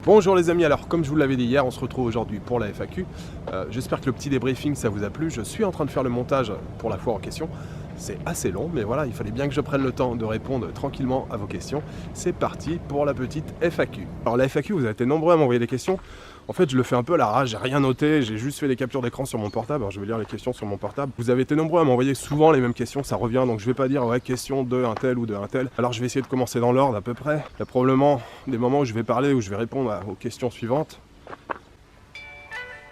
Bonjour les amis, alors comme je vous l'avais dit hier, on se retrouve aujourd'hui pour la FAQ. J'espère que le petit débriefing ça vous a plu. Je suis en train de faire le montage pour la foire en question. C'est assez long, mais voilà, il fallait bien que je prenne le temps de répondre tranquillement à vos questions. C'est parti pour la petite FAQ. Alors la FAQ, vous avez été nombreux à m'envoyer des questions. En fait, je le fais un peu à l'arrache, j'ai rien noté, j'ai juste fait des captures d'écran sur mon portable. Alors je vais lire les questions sur mon portable. Vous avez été nombreux à m'envoyer souvent les mêmes questions, ça revient, donc je vais pas dire ouais, question de un tel ou de un tel. Alors je vais essayer de commencer dans l'ordre à peu près. Il y a probablement des moments où je vais parler, où je vais répondre aux questions suivantes.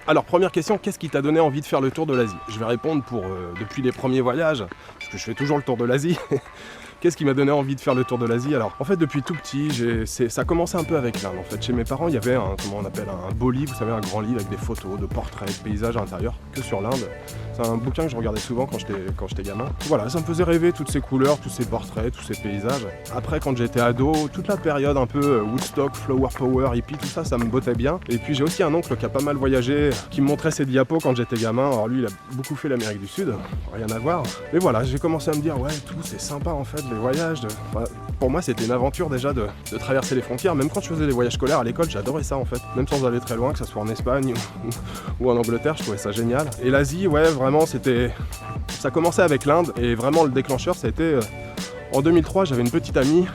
Alors première question, qu'est-ce qui t'a donné envie de faire le tour de l'Asie? Je vais répondre depuis les premiers voyages, parce que je fais toujours le tour de l'Asie. Qu'est-ce qui m'a donné envie de faire le tour de l'Asie? Alors en fait depuis tout petit, ça a commencé un peu avec l'Inde. En fait chez mes parents il y avait un beau lit, vous savez, un grand livre avec des photos, de portraits, de paysages à l'intérieur, que sur l'Inde. C'est un bouquin que je regardais souvent quand j'étais gamin. Voilà, ça me faisait rêver, toutes ces couleurs, tous ces portraits, tous ces paysages. Après quand j'étais ado, toute la période un peu Woodstock, Flower Power, hippie, tout ça, ça me bottait bien. Et puis j'ai aussi un oncle qui a pas mal voyagé, qui me montrait ses diapos quand j'étais gamin. Alors lui il a beaucoup fait l'Amérique du Sud, rien à voir. Mais voilà, j'ai commencé à me dire ouais, tout c'est sympa en fait, les voyages. Pour moi c'était une aventure déjà de traverser les frontières. Même quand je faisais des voyages scolaires à l'école, j'adorais ça en fait. Même sans aller très loin, que ce soit en Espagne ou en Angleterre, je trouvais ça génial. Et l'Asie, ouais, vraiment ça commençait avec l'Inde. Et vraiment le déclencheur, ça a été en 2003, j'avais une petite amie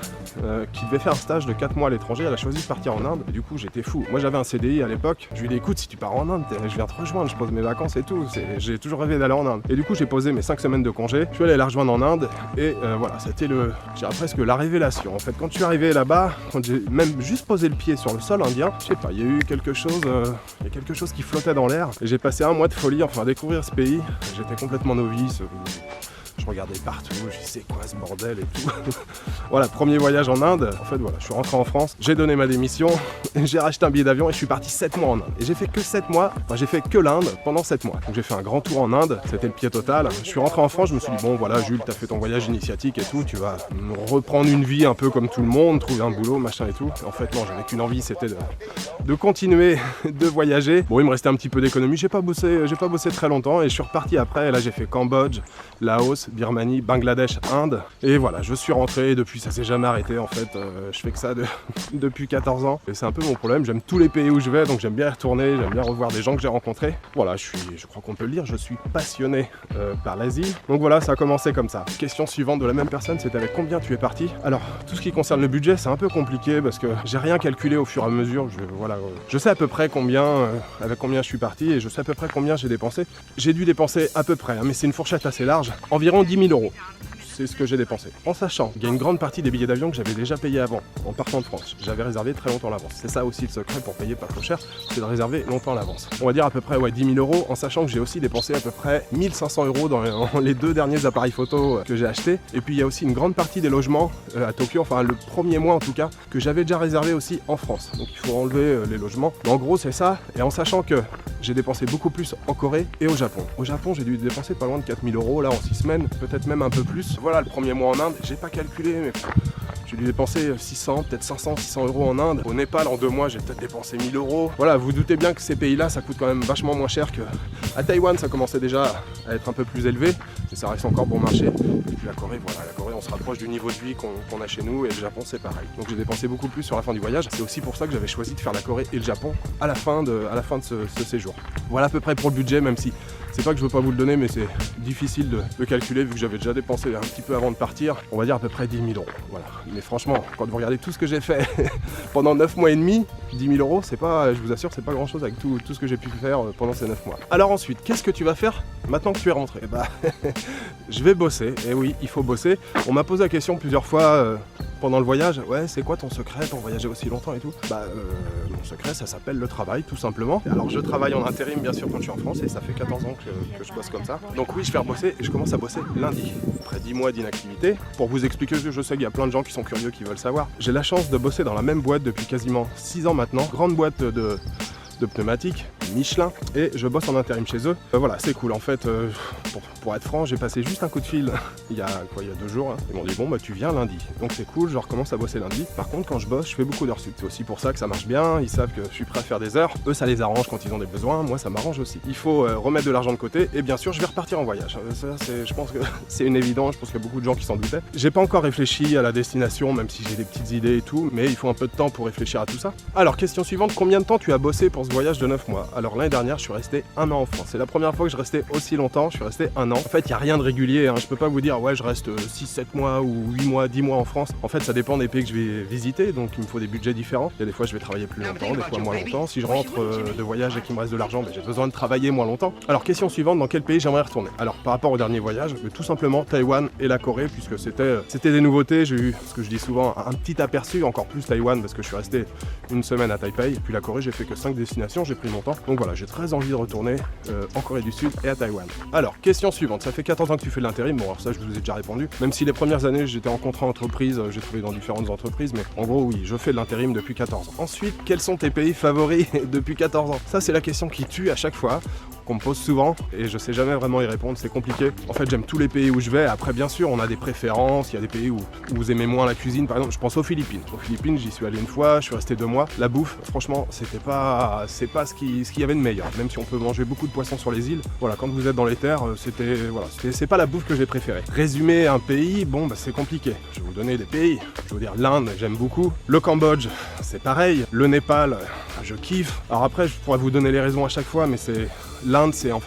qui devait faire un stage de 4 mois à l'étranger. Elle a choisi de partir en Inde et du coup j'étais fou. Moi j'avais un CDI à l'époque, je lui ai dit écoute, si tu pars en Inde, je viens te rejoindre, je pose mes vacances et tout. J'ai toujours rêvé d'aller en Inde. Et du coup j'ai posé mes 5 semaines de congé, je suis allé la rejoindre en Inde et voilà, c'était presque la révélation. En fait quand je suis arrivé là-bas, quand j'ai même juste posé le pied sur le sol indien, je sais pas, il y a eu quelque chose, qui flottait dans l'air et j'ai passé un mois de folie, enfin à découvrir ce pays. J'étais complètement novice. Je regardais partout, je dis c'est quoi ce bordel et tout. Voilà, premier voyage en Inde. En fait voilà, je suis rentré en France, j'ai donné ma démission, j'ai racheté un billet d'avion et je suis parti 7 mois en Inde. Et j'ai fait que 7 mois, enfin j'ai fait que l'Inde pendant 7 mois. Donc j'ai fait un grand tour en Inde, c'était le pied total. Je suis rentré en France, je me suis dit bon voilà Jules, t'as fait ton voyage initiatique et tout, tu vas reprendre une vie un peu comme tout le monde, trouver un boulot, machin et tout. Et en fait non, j'avais qu'une envie, c'était de continuer de voyager. Bon, il me restait un petit peu d'économie, j'ai pas bossé très longtemps et je suis reparti après. Et là j'ai fait Cambodge, Laos, Birmanie, Bangladesh, Inde. Et voilà, je suis rentré et depuis ça s'est jamais arrêté en fait. Je fais que ça depuis 14 ans. Et c'est un peu mon problème, j'aime tous les pays où je vais, donc j'aime bien y retourner, j'aime bien revoir des gens que j'ai rencontrés. Voilà, je crois qu'on peut le dire, je suis passionné par l'Asie. Donc voilà, ça a commencé comme ça. Question suivante de la même personne, c'était avec combien tu es parti? Alors, tout ce qui concerne le budget, c'est un peu compliqué parce que j'ai rien calculé au fur et à mesure. Je sais à peu près avec combien je suis parti et je sais à peu près combien j'ai dépensé. J'ai dû dépenser à peu près, hein, mais c'est une fourchette assez large, environ 10 000 €. C'est ce que j'ai dépensé. En sachant qu'il y a une grande partie des billets d'avion que j'avais déjà payé avant, en partant de France. J'avais réservé très longtemps à l'avance. C'est ça aussi le secret pour payer pas trop cher, c'est de réserver longtemps à l'avance. On va dire à peu près 10 000 €, en sachant que j'ai aussi dépensé à peu près 1 500 € dans les 2 derniers appareils photo que j'ai achetés. Et puis il y a aussi une grande partie des logements à Tokyo, enfin le premier mois en tout cas, que j'avais déjà réservé aussi en France. Donc il faut enlever les logements. Mais en gros c'est ça, et en sachant que j'ai dépensé beaucoup plus en Corée et au Japon. Au Japon, j'ai dû dépenser pas loin de 4 000 € là en 6 semaines, peut-être même un peu plus. Voilà, le premier mois en Inde, j'ai pas calculé, mais j'ai dû dépenser 600, peut-être 500, 600 € en Inde. Au Népal, en 2 mois, j'ai peut-être dépensé 1 000 €. Voilà, vous doutez bien que ces pays-là, ça coûte quand même vachement moins cher que... À Taïwan, ça commençait déjà à être un peu plus élevé, mais ça reste encore bon marché. Et puis la Corée, voilà, la Corée, on se rapproche du niveau de vie qu'on a chez nous, et le Japon, c'est pareil. Donc j'ai dépensé beaucoup plus sur la fin du voyage. C'est aussi pour ça que j'avais choisi de faire la Corée et le Japon à la fin de ce séjour. Voilà à peu près pour le budget, même si c'est pas que je veux pas vous le donner, mais c'est difficile de calculer vu que j'avais déjà dépensé un petit peu avant de partir. On va dire à peu près 10 000 €. Voilà. Mais franchement, quand vous regardez tout ce que j'ai fait pendant 9 mois et demi, 10 000 €, c'est pas, je vous assure, c'est pas grand chose avec tout ce que j'ai pu faire pendant ces 9 mois. Alors ensuite, qu'est-ce que tu vas faire maintenant que tu es rentré? Bah, je vais bosser. Et oui, il faut bosser. On m'a posé la question plusieurs fois pendant le voyage. Ouais, c'est quoi ton secret pour voyager aussi longtemps et tout? Bah, mon secret, ça s'appelle le travail, tout simplement. Alors, je travaille en intérim, bien sûr, quand je suis en France, et ça fait 14 ans que je bosse comme ça. Donc oui, je vais rebosser et je commence à bosser lundi. Après 10 mois d'inactivité. Pour vous expliquer, je sais qu'il y a plein de gens qui sont curieux, qui veulent savoir. J'ai la chance de bosser dans la même boîte depuis quasiment 6 ans maintenant. Grande boîte de pneumatiques, Michelin et je bosse en intérim chez eux. Voilà, c'est cool. En fait, pour être franc, j'ai passé juste un coup de fil il y a 2 jours. Hein. Ils m'ont dit bon bah tu viens lundi. Donc c'est cool, je recommence à bosser lundi. Par contre, quand je bosse, je fais beaucoup d'heures sup. C'est aussi pour ça que ça marche bien. Ils savent que je suis prêt à faire des heures. Eux, ça les arrange quand ils ont des besoins. Moi, ça m'arrange aussi. Il faut remettre de l'argent de côté et bien sûr, je vais repartir en voyage. Ça, je pense que c'est une évidence. Je pense qu'il y a beaucoup de gens qui s'en doutaient. J'ai pas encore réfléchi à la destination, même si j'ai des petites idées et tout, mais il faut un peu de temps pour réfléchir à tout ça. Alors, question suivante, combien de temps tu as bossé pour ce voyage de 9 mois? Alors l'année dernière, je suis resté 1 an en France. C'est la première fois que je restais aussi longtemps. Je suis resté 1 an. En fait, il n'y a rien de régulier. Hein. Je peux pas vous dire ouais, je reste 6-7 mois ou 8 mois, 10 mois en France. En fait, ça dépend des pays que je vais visiter, donc il me faut des budgets différents. Il y a des fois, je vais travailler plus longtemps, des fois moins longtemps. Si je rentre de voyage et qu'il me reste de l'argent, j'ai besoin de travailler moins longtemps. Alors, question suivante, dans quel pays j'aimerais retourner? Alors, par rapport au dernier voyage, tout simplement Taïwan et la Corée, puisque c'était des nouveautés. J'ai eu, ce que je dis souvent, un petit aperçu, encore plus Taïwan, parce que je suis resté une semaine à Taipei. Et puis la Corée, j'ai fait que 5 destinations, j'ai pris mon temps. Donc voilà, j'ai très envie de retourner en Corée du Sud et à Taïwan. Alors, question suivante, ça fait 14 ans que tu fais de l'intérim. Bon, alors ça, je vous ai déjà répondu. Même si les premières années, j'étais en contrat entreprise, j'ai trouvé dans différentes entreprises, mais en gros, oui, je fais de l'intérim depuis 14 ans. Ensuite, quels sont tes pays favoris depuis 14 ans? Ça, c'est la question qui tue à chaque fois, qu'on me pose souvent, et je sais jamais vraiment y répondre, c'est compliqué. En fait, j'aime tous les pays où je vais. Après, bien sûr, on a des préférences. Il y a des pays où vous aimez moins la cuisine. Par exemple, je pense aux Philippines. Aux Philippines, j'y suis allé une fois, je suis resté 2 mois. La bouffe, franchement, c'est pas ce qu'il y avait de meilleur. Même si on peut manger beaucoup de poissons sur les îles, voilà, quand vous êtes dans les terres, c'est pas la bouffe que j'ai préférée. Résumer un pays, bon, bah, c'est compliqué. Je vais vous donner des pays. Je veux dire, l'Inde, j'aime beaucoup. Le Cambodge, c'est pareil. Le Népal, je kiffe. Alors après, je pourrais vous donner les raisons à chaque fois, mais l'Inde, c'est un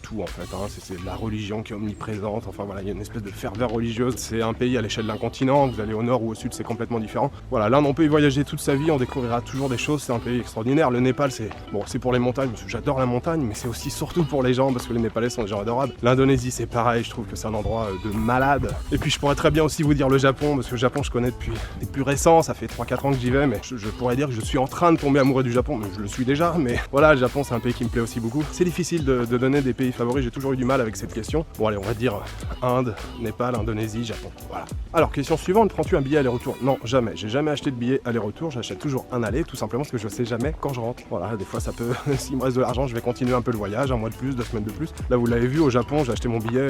tout en fait. Hein. C'est la religion qui est omniprésente. Enfin voilà, il y a une espèce de ferveur religieuse. C'est un pays à l'échelle d'un continent. Vous allez au nord ou au sud, c'est complètement différent. Voilà, l'Inde, on peut y voyager toute sa vie, on découvrira toujours des choses. C'est un pays extraordinaire. Le Népal, c'est pour les montagnes, parce que j'adore la montagne, mais c'est aussi surtout pour les gens, parce que les Népalais sont des gens adorables. L'Indonésie, c'est pareil. Je trouve que c'est un endroit de malade. Et puis je pourrais très bien aussi vous dire le Japon, parce que le Japon, je connais depuis les plus récents. Ça fait 3-4 ans que j'y vais, mais je pourrais dire que je suis en train de tomber amoureux du Japon. Mais je le suis déjà, mais voilà, le Japon, c'est un pays qui me plaît aussi beaucoup. C'est difficile de donner des pays favoris, j'ai toujours eu du mal avec cette question. Bon allez, on va dire Inde, Népal, Indonésie, Japon, voilà. Alors, question suivante, prends-tu un billet aller-retour? Non, jamais, j'ai jamais acheté de billet aller-retour, j'achète toujours un aller, tout simplement parce que je sais jamais quand je rentre. Voilà, des fois ça peut, s'il me reste de l'argent, je vais continuer un peu le voyage, 1 mois de plus, 2 semaines de plus. Là, vous l'avez vu, au Japon, j'ai acheté mon billet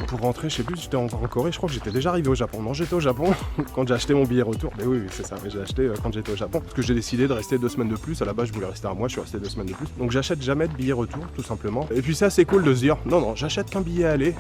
pour rentrer, je sais plus, j'étais en Corée, je crois que j'étais déjà arrivé au Japon. Non, j'étais au Japon quand j'ai acheté mon billet retour. Mais oui, c'est ça, mais j'ai acheté quand j'étais au Japon. Parce que j'ai décidé de rester 2 semaines de plus. À la base, je voulais rester 1 mois, je suis resté 2 semaines de plus. Donc j'achète jamais de billet retour, tout simplement. Et puis ça, c'est cool de se dire, non, j'achète qu'un billet aller.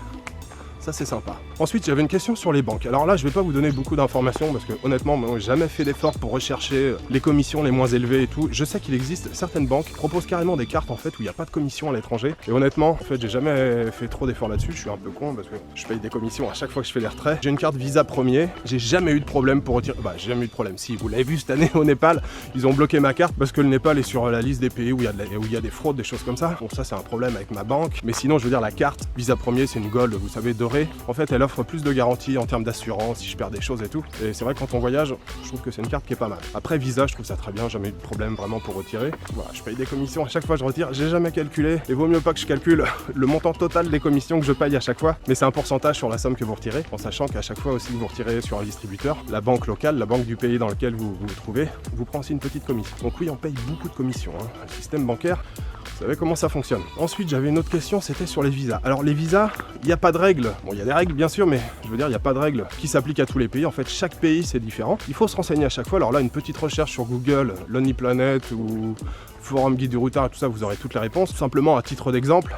Ça, c'est sympa. Ensuite, j'avais une question sur les banques. Alors là, je vais pas vous donner beaucoup d'informations parce que honnêtement, moi, j'ai jamais fait d'effort pour rechercher les commissions les moins élevées et tout. Je sais qu'il existe certaines banques qui proposent carrément des cartes en fait où il n'y a pas de commission à l'étranger. Et honnêtement, en fait, j'ai jamais fait trop d'efforts là-dessus. Je suis un peu con parce que je paye des commissions à chaque fois que je fais les retraits. J'ai une carte Visa Premier. J'ai jamais eu de problème pour retirer. Bah, j'ai jamais eu de problème. Si vous l'avez vu cette année au Népal, ils ont bloqué ma carte parce que le Népal est sur la liste des pays où il y a des fraudes, des choses comme ça. Bon, ça c'est un problème avec ma banque. Mais sinon, je veux dire, la carte Visa Premier, c'est une gold, vous savez, dorée. En fait, elle offre plus de garanties en termes d'assurance si je perds des choses et tout. Et c'est vrai que quand on voyage, je trouve que c'est une carte qui est pas mal. Après Visa, je trouve ça très bien, jamais eu de problème vraiment pour retirer. Voilà, je paye des commissions à chaque fois que je retire, j'ai jamais calculé. Et vaut mieux pas que je calcule le montant total des commissions que je paye à chaque fois, mais c'est un pourcentage sur la somme que vous retirez, en sachant qu'à chaque fois aussi que vous retirez sur un distributeur, la banque locale, la banque du pays dans lequel vous vous trouvez, vous prend aussi une petite commission. Donc oui, on paye beaucoup de commissions. Hein. Le système bancaire, vous savez comment ça fonctionne. Ensuite, j'avais une autre question, c'était sur les visas. Alors les visas, il n'y a pas de règles. Bon, il y a des règles bien sûr, mais je veux dire, il n'y a pas de règles qui s'appliquent à tous les pays. En fait, chaque pays, c'est différent. Il faut se renseigner à chaque fois. Alors là, une petite recherche sur Google, Lonely Planet ou Forum Guide du Routard et tout ça, vous aurez toutes les réponses. Tout simplement, à titre d'exemple,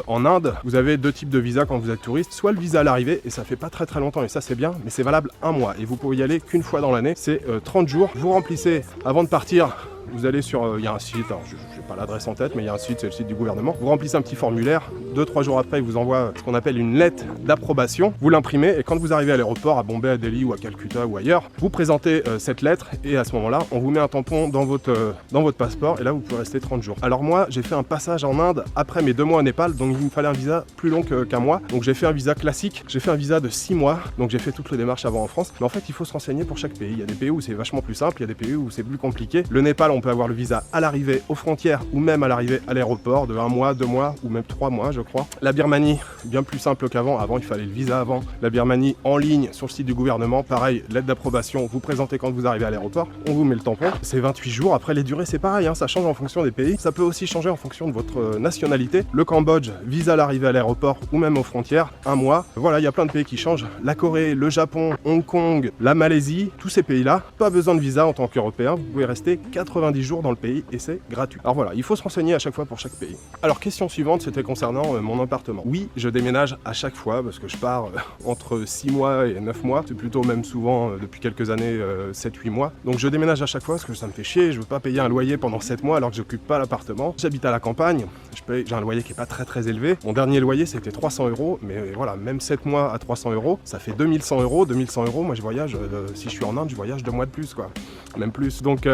en Inde, vous avez 2 types de visas quand vous êtes touriste. Soit le visa à l'arrivée, et ça fait pas très longtemps, et ça c'est bien, mais c'est valable 1 mois. Et vous pouvez y aller qu'une fois dans l'année. C'est 30 jours. Vous remplissez, avant de partir, vous allez sur, il y a un site, alors je n'ai pas l'adresse en tête, mais il y a un site, c'est le site du gouvernement. Vous remplissez un petit formulaire, 2-3 jours après, il vous envoie ce qu'on appelle une lettre d'approbation. Vous l'imprimez et quand vous arrivez à l'aéroport, à Bombay, à Delhi ou à Calcutta ou ailleurs, vous présentez cette lettre et à ce moment-là, on vous met un tampon dans votre passeport et là, vous pouvez rester 30 jours. Alors moi, j'ai fait un passage en Inde après mes 2 mois au Népal, donc il me fallait un visa plus long qu'un mois. Donc j'ai fait un visa classique, j'ai fait un visa de 6 mois, donc j'ai fait toutes les démarches avant en France. Mais en fait, il faut se renseigner pour chaque pays. Il y a des pays où c'est vachement plus simple, il y a des pays où c'est plus compliqué. Le Népal, on peut avoir le visa à l'arrivée aux frontières ou même à l'arrivée à l'aéroport de 1 mois, 2 mois ou même 3 mois je crois. La Birmanie, bien plus simple qu'avant. Avant il fallait le visa avant. La Birmanie en ligne sur le site du gouvernement, pareil, lettre d'approbation, vous présentez quand vous arrivez à l'aéroport, on vous met le tampon. C'est 28 jours. Après les durées c'est pareil, hein, ça change en fonction des pays. Ça peut aussi changer en fonction de votre nationalité. Le Cambodge, visa à l'arrivée à l'aéroport ou même aux frontières, 1 mois. Voilà, il y a plein de pays qui changent. La Corée, le Japon, Hong Kong, la Malaisie, tous ces pays-là, pas besoin de visa en tant qu'Européen. Vous pouvez rester 90 jours dans le pays et c'est gratuit. Alors voilà, il faut se renseigner à chaque fois pour chaque pays. Alors question suivante, c'était concernant mon appartement. Oui, je déménage à chaque fois parce que je pars entre 6 mois et 9 mois. C'est plutôt même souvent depuis quelques années 7-8 mois. Donc je déménage à chaque fois parce que ça me fait chier. Je veux pas payer un loyer pendant 7 mois alors que j'occupe pas l'appartement. J'habite à la campagne. J'ai un loyer qui est pas très élevé. Mon dernier loyer c'était 300 €. Mais voilà, même 7 mois à 300 €, ça fait 2100 €. 2100 €, moi je voyage, si je suis en Inde, je voyage 2 mois de plus quoi. Même plus. Donc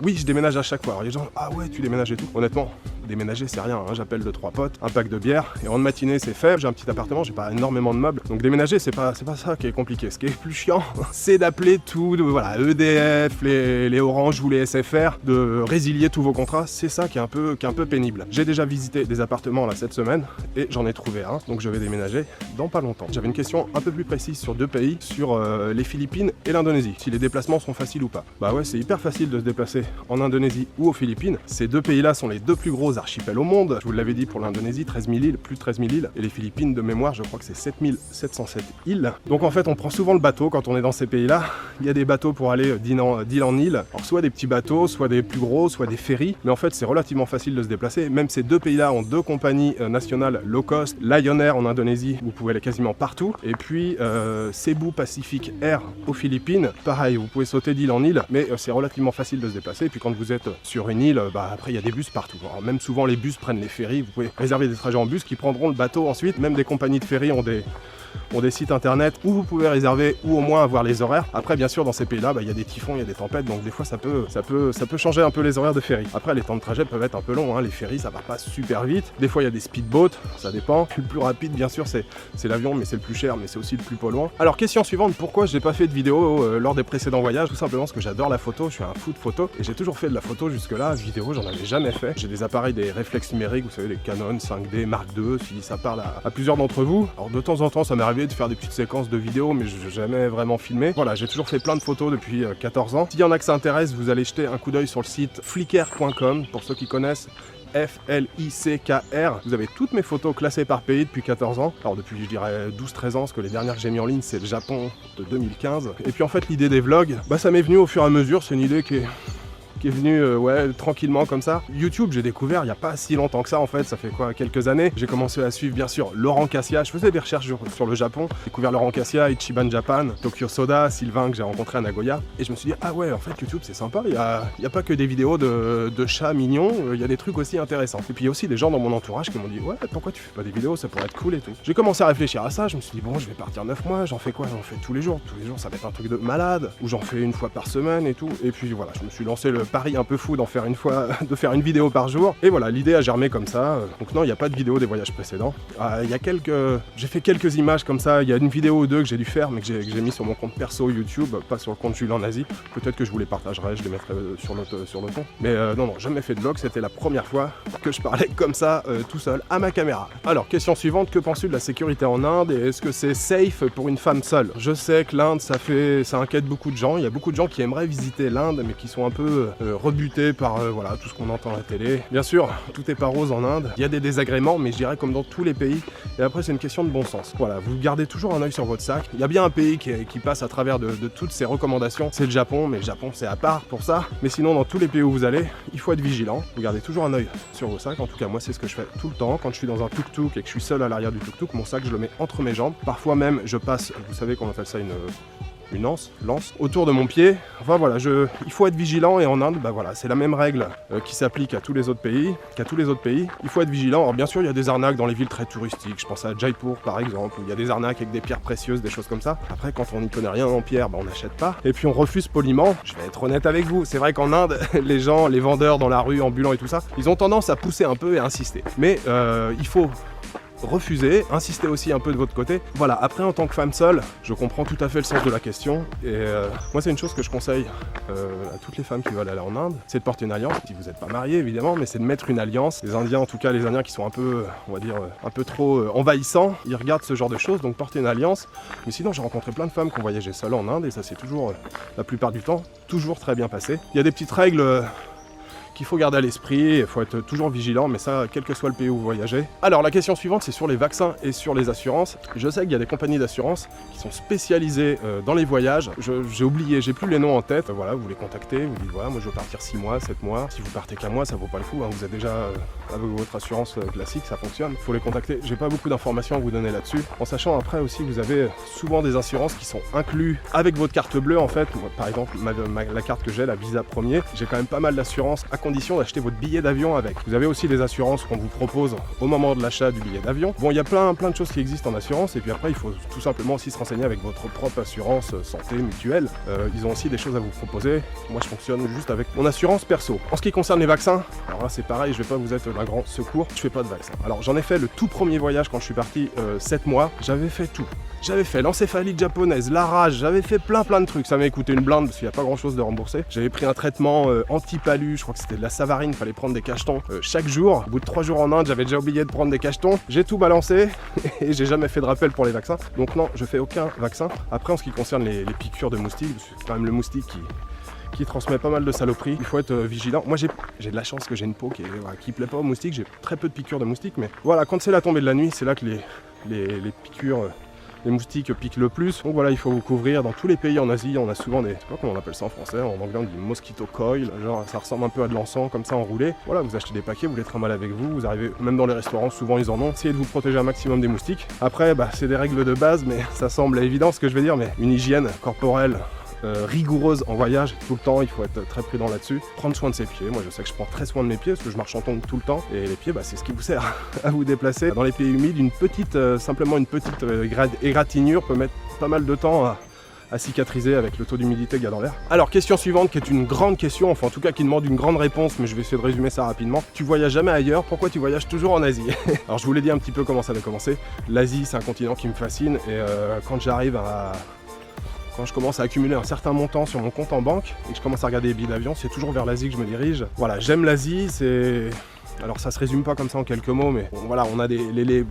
oui, je déménage à chaque fois. Alors les gens, ah ouais, tu déménages et tout. Honnêtement, déménager c'est rien, hein. J'appelle 2-3 potes, un pack de bière et en matinée c'est fait. J'ai un petit appartement, j'ai pas énormément de meubles. Donc déménager c'est pas ça qui est compliqué. Ce qui est plus chiant, c'est d'appeler tout, voilà, EDF, les Orange ou les SFR, de résilier tous vos contrats. C'est ça qui est un peu pénible. J'ai déjà visité des appartements là cette semaine et j'en ai trouvé un. Donc je vais déménager dans pas longtemps. J'avais une question un peu plus précise sur 2 pays, sur les Philippines et l'Indonésie. Si les déplacements sont faciles ou pas. Bah ouais, c'est hyper facile de se déplacer en Indonésie ou aux Philippines. Ces 2 pays-là sont les 2 plus gros archipels au monde. Je vous l'avais dit pour l'Indonésie, 13 000 îles, plus de 13 000 îles. Et les Philippines, de mémoire, je crois que c'est 7 707 îles. Donc en fait, on prend souvent le bateau quand on est dans ces pays-là. Il y a des bateaux pour aller d'île en île. Alors soit des petits bateaux, soit des plus gros, soit des ferries. Mais en fait, c'est relativement facile de se déplacer. Même ces 2 pays-là ont 2 compagnies nationales low cost. Lion Air en Indonésie, vous pouvez aller quasiment partout. Et puis Cebu Pacific Air aux Philippines. Pareil, vous pouvez sauter d'île en île, mais c'est relativement facile de se déplacer. Et puis quand vous êtes sur une île, bah après il y a des bus partout. Alors, même souvent les bus prennent les ferries, vous pouvez réserver des trajets en bus qui prendront le bateau ensuite. Même des compagnies de ferries ont des sites internet où vous pouvez réserver ou au moins avoir les horaires. Après bien sûr dans ces pays-là, bah, il y a des typhons, il y a des tempêtes, donc des fois ça peut changer un peu les horaires de ferry. Après les temps de trajet peuvent être un peu longs, hein. Les ferries ça va pas super vite. Des fois il y a des speedboats, ça dépend. Le plus rapide bien sûr c'est l'avion, mais c'est le plus cher, mais c'est aussi le plus polluant. Alors question suivante, pourquoi j'ai pas fait de vidéo lors des précédents voyages? Tout simplement parce que j'adore la photo, je suis un fou de photo et j'ai toujours fait de la photo jusque là. Vidéo j'en avais jamais fait. J'ai des appareils, des réflexes numériques, vous savez, des Canon 5D Mark II, si ça parle à plusieurs d'entre vous. Alors de temps en temps ça m'est arrivé de faire des petites séquences de vidéos, mais je n'ai jamais vraiment filmé. Voilà, j'ai toujours fait plein de photos depuis 14 ans. S'il y en a que ça intéresse, vous allez jeter un coup d'œil sur le site flickr.com, pour ceux qui connaissent. FLICKR. Vous avez toutes mes photos classées par pays depuis 14 ans. Alors depuis je dirais 12-13 ans, parce que les dernières que j'ai mis en ligne c'est le Japon de 2015. Et puis en fait l'idée des vlogs, bah ça m'est venu au fur et à mesure, c'est une idée qui est venu ouais, tranquillement comme ça. YouTube, j'ai découvert il n'y a pas si longtemps que ça en fait, ça fait quoi, quelques années. J'ai commencé à suivre bien sûr Laurent Cassia, je faisais des recherches sur le Japon, j'ai découvert Laurent Cassia, Ichiban Japan, Tokyo Soda, Sylvain que j'ai rencontré à Nagoya, et je me suis dit ah ouais en fait YouTube c'est sympa, il y a pas que des vidéos de chats mignons, il y a des trucs aussi intéressants. Et puis il y a aussi des gens dans mon entourage qui m'ont dit ouais pourquoi tu fais pas des vidéos, ça pourrait être cool et tout. J'ai commencé à réfléchir à ça, je me suis dit bon je vais partir 9 mois, j'en fais quoi, j'en fais tous les jours ça va être un truc de malade, ou j'en fais une fois par semaine et tout. Et puis voilà, je me suis lancé le pari un peu fou d'en faire une vidéo par jour. Et voilà, l'idée a germé comme ça. Donc non, il n'y a pas de vidéo des voyages précédents. J'ai fait quelques images comme ça. Il y a une vidéo ou deux que j'ai dû faire, mais que j'ai mis sur mon compte perso YouTube, pas sur le compte Jules en Asie. Peut-être que je vous les partagerai, je les mettrai sur le ton. Mais non, jamais fait de vlog. C'était la première fois que je parlais comme ça, tout seul, à ma caméra. Alors, question suivante, que penses-tu de la sécurité en Inde et est-ce que c'est safe pour une femme seule? Je sais que l'Inde, ça inquiète beaucoup de gens. Il y a beaucoup de gens qui aimeraient visiter l'Inde, mais qui sont un peu rebutés par voilà, tout ce qu'on entend à la télé. Bien sûr, tout est pas rose en Inde. Il y a des désagréments, mais je dirais comme dans tous les pays. Et après, c'est une question de bon sens. Voilà, vous gardez toujours un œil sur votre sac. Il y a bien un pays qui passe à travers de toutes ces recommandations. C'est le Japon, mais le Japon, c'est à part pour ça. Mais sinon, dans tous les pays où vous allez, il faut être vigilant. Vous gardez toujours un œil sur vos sacs. En tout cas, moi, c'est ce que je fais tout le temps. Quand je suis dans un tuk-tuk et que je suis seul à l'arrière du tuk-tuk, mon sac, je le mets entre mes jambes. Parfois même, je passe, vous savez qu'on appelle ça une lance autour de mon pied. Enfin voilà, il faut être vigilant et en Inde, bah voilà, c'est la même règle qui s'applique à tous les autres pays, Il faut être vigilant. Alors bien sûr, il y a des arnaques dans les villes très touristiques. Je pense à Jaipur par exemple, où il y a des arnaques avec des pierres précieuses, des choses comme ça. Après, quand on n'y connaît rien en pierre, bah on n'achète pas. Et puis on refuse poliment. Je vais être honnête avec vous, c'est vrai qu'en Inde, les gens, les vendeurs dans la rue, ambulants et tout ça, ils ont tendance à pousser un peu et à insister. Mais il faut refusez, insistez aussi un peu de votre côté. Voilà, après en tant que femme seule, je comprends tout à fait le sens de la question. Et moi c'est une chose que je conseille à toutes les femmes qui veulent aller en Inde, c'est de porter une alliance, si vous n'êtes pas marié évidemment, mais c'est de mettre une alliance. Les Indiens, en tout cas les Indiens qui sont un peu, on va dire, un peu trop envahissants, ils regardent ce genre de choses, donc portez une alliance. Mais sinon j'ai rencontré plein de femmes qui ont voyagé seules en Inde et ça c'est toujours, la plupart du temps, toujours très bien passé. Il y a des petites règles qu'il faut garder à l'esprit, il faut être toujours vigilant, mais ça, quel que soit le pays où vous voyagez. Alors la question suivante, c'est sur les vaccins et sur les assurances. Je sais qu'il y a des compagnies d'assurance qui sont spécialisées dans les voyages. J'ai oublié, j'ai plus les noms en tête. Voilà, vous les contactez, vous dites voilà, moi je veux partir 6 mois, 7 mois. Si vous partez qu'un mois, ça vaut pas le coup, hein. Vous êtes déjà avec votre assurance classique, ça fonctionne. Il faut les contacter. J'ai pas beaucoup d'informations à vous donner là-dessus. En sachant après aussi, vous avez souvent des assurances qui sont inclus avec votre carte bleue en fait. Par exemple, la carte que j'ai, la Visa Premier, j'ai quand même pas mal d'assurances à condition d'acheter votre billet d'avion avec. Vous avez aussi des assurances qu'on vous propose au moment de l'achat du billet d'avion. Bon, il y a plein de choses qui existent en assurance et puis après il faut tout simplement aussi se renseigner avec votre propre assurance santé mutuelle. Ils ont aussi des choses à vous proposer. Moi je fonctionne juste avec mon assurance perso. En ce qui concerne les vaccins, alors là c'est pareil, je vais pas vous être d'un grand secours, je fais pas de vaccin. Alors j'en ai fait le tout premier voyage quand je suis parti 7 mois, j'avais fait tout. J'avais fait l'encéphalite japonaise, la rage, j'avais fait plein de trucs. Ça m'a coûté une blinde parce qu'il n'y a pas grand chose de remboursé. J'avais pris un traitement anti-palu, je crois que c'était de la savarine, il fallait prendre des cachetons chaque jour. Au bout de 3 jours en Inde, j'avais déjà oublié de prendre des cachetons. J'ai tout balancé et j'ai jamais fait de rappel pour les vaccins. Donc non, je fais aucun vaccin. Après en ce qui concerne les piqûres de moustiques, c'est quand même le moustique qui transmet pas mal de saloperies. Il faut être vigilant. Moi j'ai de la chance que j'ai une peau qui plaît pas aux moustiques. J'ai très peu de piqûres de moustiques, mais voilà, quand c'est la tombée de la nuit, c'est là que les piqûres... les moustiques piquent le plus, donc voilà, il faut vous couvrir. Dans tous les pays en Asie, on a souvent des, je sais pas comment on appelle ça en français, en anglais on dit mosquito coil, genre ça ressemble un peu à de l'encens comme ça enroulé. Voilà, vous achetez des paquets, vous les trimballez avec vous, vous arrivez, même dans les restaurants, souvent ils en ont. Essayez de vous protéger un maximum des moustiques. Après, c'est des règles de base, mais ça semble évident ce que je vais dire, mais une hygiène corporelle rigoureuse en voyage tout le temps, il faut être très prudent là-dessus. Prendre soin de ses pieds, moi je sais que je prends très soin de mes pieds parce que je marche en tongs tout le temps et les pieds c'est ce qui vous sert à vous déplacer. Dans les pays humides, simplement une petite égratignure peut mettre pas mal de temps à cicatriser avec le taux d'humidité qu'il y a dans l'air. Alors question suivante qui est une grande question, enfin en tout cas qui demande une grande réponse, mais je vais essayer de résumer ça rapidement. Tu voyages jamais ailleurs, pourquoi tu voyages toujours en Asie? Alors je vous l'ai dit un petit peu comment ça avait commencé. L'Asie c'est un continent qui me fascine et quand je commence à accumuler un certain montant sur mon compte en banque et que je commence à regarder les billets d'avion, c'est toujours vers l'Asie que je me dirige. Voilà, j'aime l'Asie, c'est... Alors ça se résume pas comme ça en quelques mots, mais bon, voilà, on a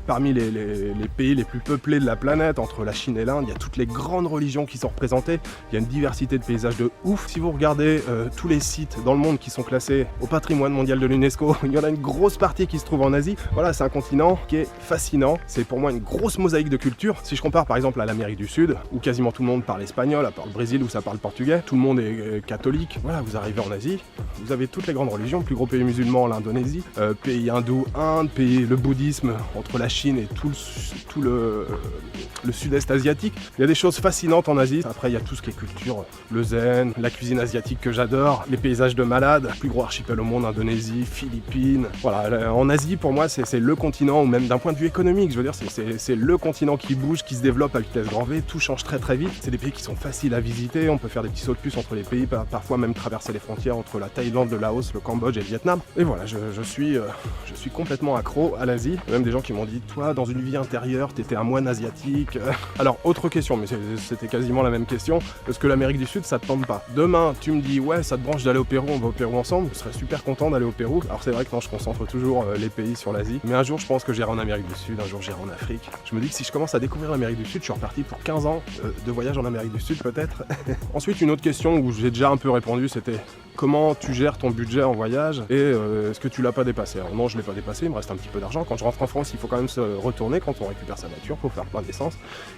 parmi les pays les plus peuplés de la planète, entre la Chine et l'Inde, il y a toutes les grandes religions qui sont représentées, il y a une diversité de paysages de ouf. Si vous regardez tous les sites dans le monde qui sont classés au patrimoine mondial de l'UNESCO, il y en a une grosse partie qui se trouve en Asie. Voilà, c'est un continent qui est fascinant, c'est pour moi une grosse mosaïque de culture. Si je compare par exemple à l'Amérique du Sud, où quasiment tout le monde parle espagnol, à part le Brésil où ça parle portugais, tout le monde est catholique. Voilà, vous arrivez en Asie, vous avez toutes les grandes religions, le plus gros pays musulman, l'Indonésie, pays hindou, Inde, le bouddhisme entre la Chine et tout le sud-est asiatique. Il y a des choses fascinantes en Asie. Après, il y a tout ce qui est culture, le zen, la cuisine asiatique que j'adore, les paysages de malade, le plus gros archipel au monde, Indonésie, Philippines. Voilà, en Asie, pour moi, c'est le continent, ou même d'un point de vue économique, je veux dire, c'est le continent qui bouge, qui se développe à vitesse grand V. Tout change très vite. C'est des pays qui sont faciles à visiter. On peut faire des petits sauts de puce entre les pays, parfois même traverser les frontières entre la Thaïlande, le Laos, le Cambodge et le Vietnam. Et voilà, je suis complètement accro à l'Asie. Même des gens qui m'ont dit, toi, dans une vie intérieure, t'étais un moine asiatique. Alors, autre question, mais c'était quasiment la même question. Est-ce que l'Amérique du Sud, ça te tente pas? Demain, tu me dis, ouais, ça te branche d'aller au Pérou, on va au Pérou ensemble. Je serais super content d'aller au Pérou. Alors, c'est vrai que non, je concentre toujours les pays sur l'Asie. Mais un jour, je pense que j'irai en Amérique du Sud, un jour, j'irai en Afrique. Je me dis que si je commence à découvrir l'Amérique du Sud, je suis reparti pour 15 ans de voyage en Amérique du Sud, peut-être. Ensuite, une autre question où j'ai déjà un peu répondu, c'était comment tu gères ton budget en voyage et est-ce que tu l'as pas dépassé? Alors non, je l'ai pas dépassé, il me reste un petit peu d'argent. Quand je rentre en France, il faut quand même se retourner quand on récupère sa voiture, il faut faire plein d'essence,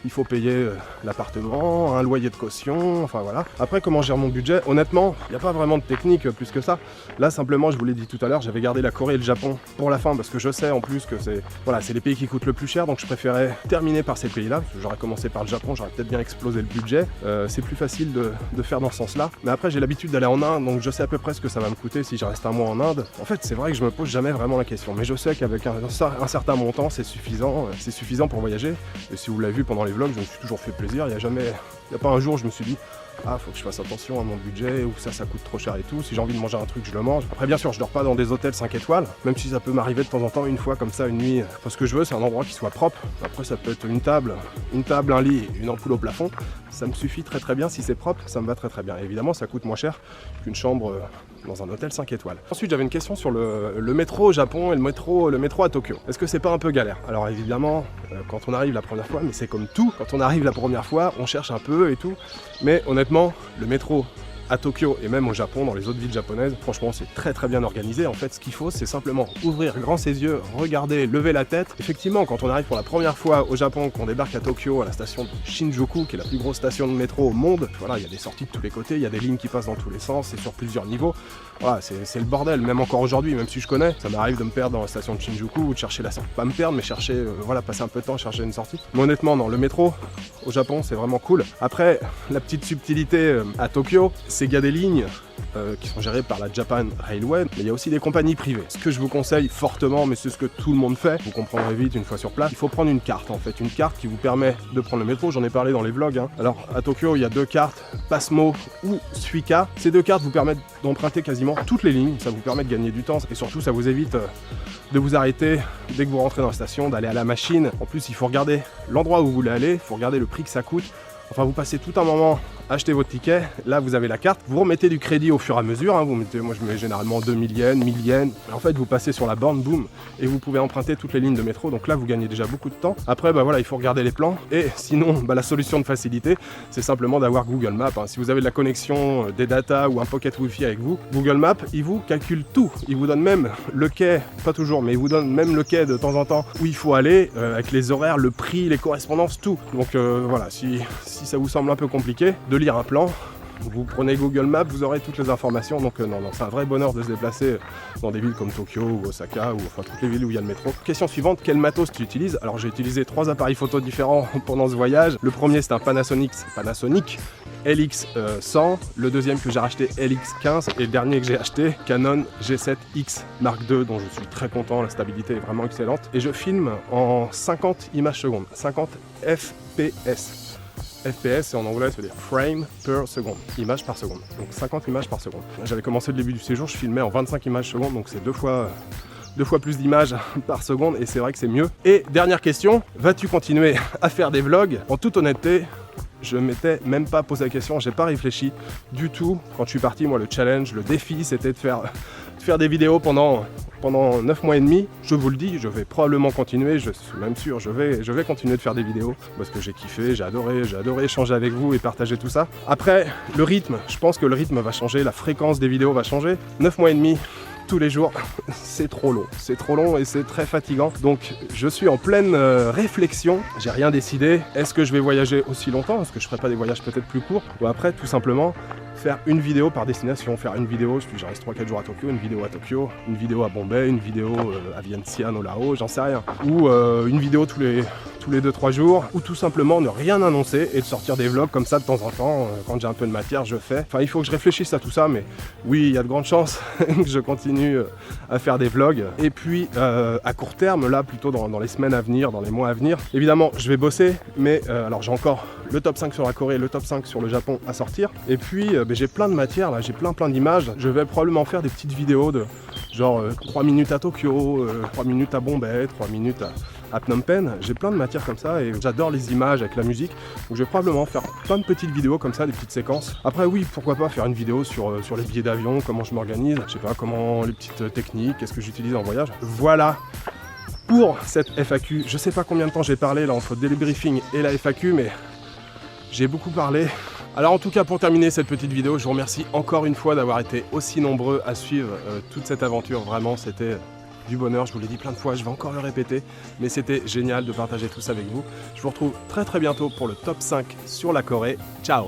il faut payer l'appartement, un loyer de caution, enfin voilà. Après, comment je gère mon budget? Honnêtement, il n'y a pas vraiment de technique plus que ça. Là, simplement, je vous l'ai dit tout à l'heure, j'avais gardé la Corée et le Japon pour la fin parce que je sais en plus que c'est les pays qui coûtent le plus cher, donc je préférais terminer par ces pays-là. Parce que j'aurais commencé par le Japon, j'aurais peut-être bien explosé le budget. C'est plus facile de faire dans ce sens-là. Mais après, j'ai l'habitude d'aller en Inde, donc je sais à peu près ce que ça va me coûter si je reste un mois en Inde. En fait, c'est vrai que je me pose jamais vraiment la question, mais je sais qu'avec un certain montant, c'est suffisant pour voyager. Et si vous l'avez vu pendant les vlogs, je me suis toujours fait plaisir. Il n'y a pas un jour où je me suis dit ah, faut que je fasse attention à mon budget, ou ça coûte trop cher et tout. Si j'ai envie de manger un truc, je le mange. Après, bien sûr, je dors pas dans des hôtels 5 étoiles, même si ça peut m'arriver de temps en temps, une fois comme ça, une nuit. Parce que ce que je veux, c'est un endroit qui soit propre. Après, ça peut être une table, un lit et une ampoule au plafond. Ça me suffit très très bien. Si c'est propre, ça me va très très bien. Et évidemment, ça coûte moins cher qu'une chambre dans un hôtel 5 étoiles. Ensuite, j'avais une question sur le métro au Japon et le métro à Tokyo. Est-ce que c'est pas un peu galère? Alors évidemment, quand on arrive la première fois, mais c'est comme tout, quand on arrive la première fois, on cherche un peu et tout. Mais honnêtement, le métro à Tokyo et même au Japon, dans les autres villes japonaises, franchement c'est très très bien organisé. En fait, ce qu'il faut, c'est simplement ouvrir grand ses yeux, regarder, lever la tête. Effectivement, quand on arrive pour la première fois au Japon, qu'on débarque à Tokyo, à la station de Shinjuku, qui est la plus grosse station de métro au monde, voilà, il y a des sorties de tous les côtés, il y a des lignes qui passent dans tous les sens, c'est sur plusieurs niveaux. Voilà, c'est le bordel, même encore aujourd'hui, même si je connais, ça m'arrive de me perdre dans la station de Shinjuku ou de chercher la sortie, pas me perdre, mais chercher, voilà, passer un peu de temps, chercher une sortie. Mais honnêtement, non, le métro au Japon, c'est vraiment cool. Après, la petite subtilité à Tokyo, c'est qu'il y a des lignes qui sont gérées par la Japan Railway, mais il y a aussi des compagnies privées. Ce que je vous conseille fortement, mais c'est ce que tout le monde fait, vous comprendrez vite une fois sur place, il faut prendre une carte en fait, une carte qui vous permet de prendre le métro, j'en ai parlé dans les vlogs. Alors à Tokyo, il y a 2 cartes, Passmo ou Suica. Ces 2 cartes vous permettent d'emprunter quasiment toutes les lignes, ça vous permet de gagner du temps et surtout ça vous évite de vous arrêter dès que vous rentrez dans la station, d'aller à la machine. En plus, il faut regarder l'endroit où vous voulez aller, il faut regarder le prix que ça coûte. Enfin, vous passez tout un moment à acheter votre ticket, là vous avez la carte, vous remettez du crédit au fur et à mesure, vous mettez, moi je mets généralement 2000 yens, 1000 yens, et en fait vous passez sur la borne, boum, et vous pouvez emprunter toutes les lignes de métro, donc là vous gagnez déjà beaucoup de temps. Après bah voilà, il faut regarder les plans, et sinon la solution de facilité, c'est simplement d'avoir Google Maps. Si vous avez de la connexion, des data ou un pocket Wi-Fi avec vous, Google Maps, il vous calcule tout, il vous donne même le quai, pas toujours, mais il vous donne même le quai de temps en temps où il faut aller, avec les horaires, le prix, les correspondances, tout. Donc voilà, si ça vous semble un peu compliqué de lire un plan, vous prenez Google Maps, vous aurez toutes les informations. Donc non, c'est un vrai bonheur de se déplacer dans des villes comme Tokyo ou Osaka, ou enfin toutes les villes où il y a le métro. Question suivante, quel matos tu utilises? Alors j'ai utilisé 3 appareils photo différents pendant ce voyage. Le premier c'est un Panasonic LX100, le deuxième que j'ai racheté LX15 et le dernier que j'ai acheté Canon G7X Mark II, dont je suis très content, la stabilité est vraiment excellente. Et je filme en 50 images secondes, 50 FPS. FPS, c'est en anglais, ça veut dire frame per seconde, image par seconde. Donc 50 images par seconde. J'avais commencé le début du séjour, je filmais en 25 images secondes, donc c'est deux fois plus d'images par seconde, et c'est vrai que c'est mieux. Et dernière question, vas-tu continuer à faire des vlogs? En toute honnêteté, je m'étais même pas posé la question, j'ai pas réfléchi du tout. Quand je suis parti, moi le challenge, le défi, c'était de faire des vidéos pendant 9 mois et demi. Je vous le dis, je vais probablement continuer, je suis même sûr, je vais continuer de faire des vidéos parce que j'ai kiffé, j'ai adoré échanger avec vous et partager tout ça. Après, le rythme, je pense que le rythme va changer, la fréquence des vidéos va changer. 9 mois et demi, tous les jours, c'est trop long et c'est très fatigant. Donc je suis en pleine réflexion, j'ai rien décidé. Est-ce que je vais voyager aussi longtemps? Est-ce que je ferai pas des voyages peut-être plus courts? Ou après, tout simplement, faire une vidéo par destination, faire une vidéo, je reste 3-4 jours à Tokyo, une vidéo à Tokyo, une vidéo à Bombay, une vidéo à Vientiane au Laos, j'en sais rien. Ou une vidéo tous les 2-3 jours, ou tout simplement ne rien annoncer et de sortir des vlogs comme ça de temps en temps, quand j'ai un peu de matière, je fais. Enfin, il faut que je réfléchisse à tout ça, mais oui, il y a de grandes chances que je continue à faire des vlogs. Et puis, à court terme, là, plutôt dans les semaines à venir, dans les mois à venir, évidemment, je vais bosser, mais alors j'ai encore le top 5 sur la Corée, le top 5 sur le Japon à sortir. Et puis, j'ai plein de matière, là, j'ai plein d'images. Je vais probablement faire des petites vidéos de genre 3 minutes à Tokyo, 3 minutes à Bombay, 3 minutes à Phnom Penh. J'ai plein de matière comme ça et j'adore les images avec la musique. Donc je vais probablement faire plein de petites vidéos comme ça, des petites séquences. Après oui, pourquoi pas faire une vidéo sur les billets d'avion, comment je m'organise, je sais pas, comment les petites techniques, qu'est-ce que j'utilise en voyage. Voilà pour cette FAQ. Je sais pas combien de temps j'ai parlé là entre le débriefing et la FAQ, mais j'ai beaucoup parlé. Alors en tout cas, pour terminer cette petite vidéo, je vous remercie encore une fois d'avoir été aussi nombreux à suivre toute cette aventure. Vraiment, c'était du bonheur, je vous l'ai dit plein de fois, je vais encore le répéter, mais c'était génial de partager tout ça avec vous. Je vous retrouve très bientôt pour le top 5 sur la Corée. Ciao!